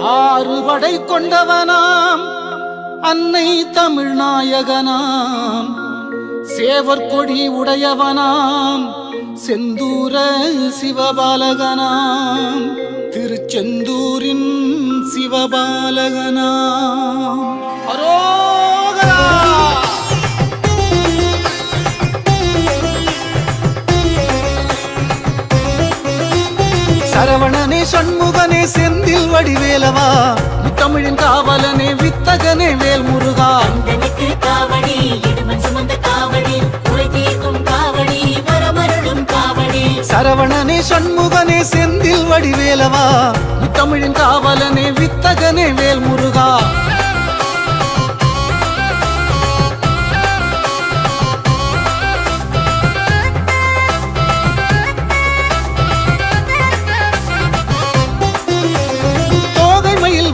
ஆறுபடை கொண்டவனாம் அன்னை தமிழ்நாயகனாம் சேவர் கொடி உடையவனாம் செந்தூர சிவபாலகனாம் திருச்செந்தூரின் சிவபாலகனாம். அரோகரா. சரவணனே சண்முகனே செந்தில் வடிவேலவா தமிழின் காவலனே வித்தகனே வேல் முருகா. சரவணனே சண்முகனே செந்தில் வடிவேலவா தமிழின் காவலனே வித்தகனே வேல் முருகா.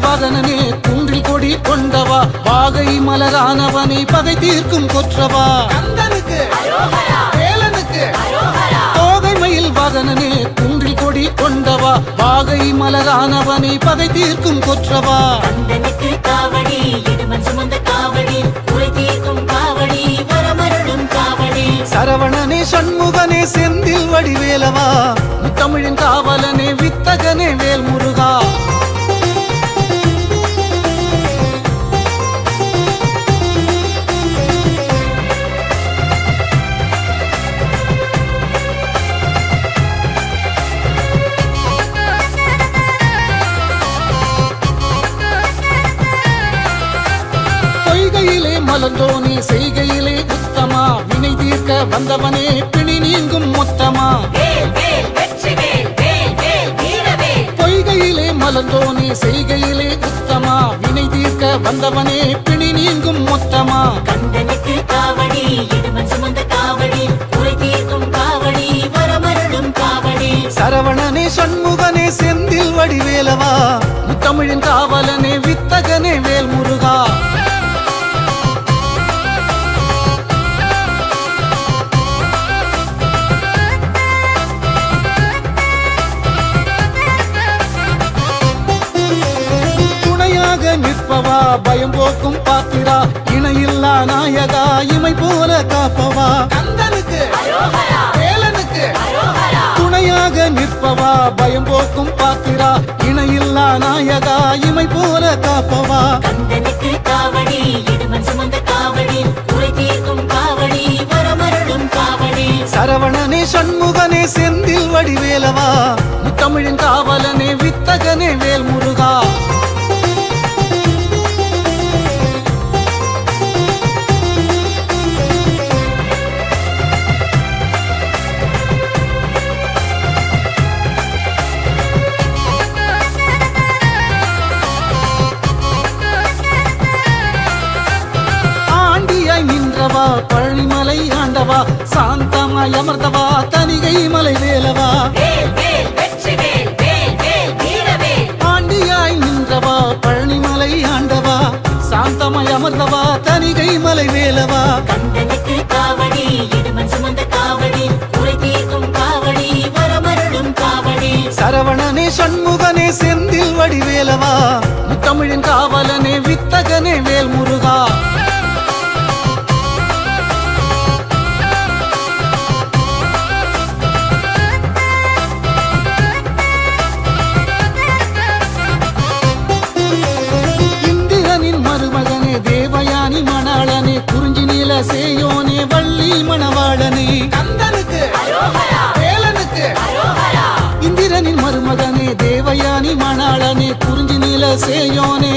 வாகனனே குன்றில் கொடி கொண்டவா வாகை மலரானவனை பகை தீர்க்கும் கொற்றவா. தோகை மயில் வாகனனே குன்றில் கொடி கொண்டவா வாகை மலரானவனை பகை தீர்க்கும் கொற்றவா. சரவணனே சண்முகனே செந்தில் வடிவேலவா தமிழின் காவலனே வித்தகனே வேல் முருகா. மலர்ந்தோனே செய்கையிலே உத்தமா வினை தீர்க்க வந்தவனே பிணி நீங்கும் மொத்தமா. பொய்கையிலே மலர்ந்தோனே செய்கையிலே உத்தமா வினை தீர்க்க வந்தவனே பிணி நீங்கும் மொத்தமா. சரவணனே சண்முகனே செந்தில் வடிவேலவா தமிழின் காவலனே வித்தகனே வேல் முருகா. நிற்பவா பயம் போக்கும் பாத்திரா இணையில்லா நாயகா இமை போல காப்பவா. துணையாக நிற்பவா பயம் போக்கும் பாத்திரா இணையில்லா நாயகா இமை போல காப்பவா. சரவணனே சண்முகனே செந்தில் வடிவேலவா தமிழின் காவலனே வித்தகனே வேல் முருகா. பழனிமலை ஆண்டவா சாந்தமாய் அமர்ந்தவா தனிகை மலை வேலவா. ஆண்டியாய் நின்றவா பழனிமலை ஆண்டவா சாந்தமாய் அமர்ந்தவா தனிகை மலை வேலவா. சரவணனே சண்முகனே செந்தில் வடிவேலவா தமிழின் காவலனே வித்தகனே வேல் முருகா. தேவயானி மணாளனே குறிஞ்சி நீல சேயோனே வள்ளி மணவாளனே. இந்திரனின் மருமகனே தேவயானி மணாளனே குறிஞ்சி நீல சேயோனே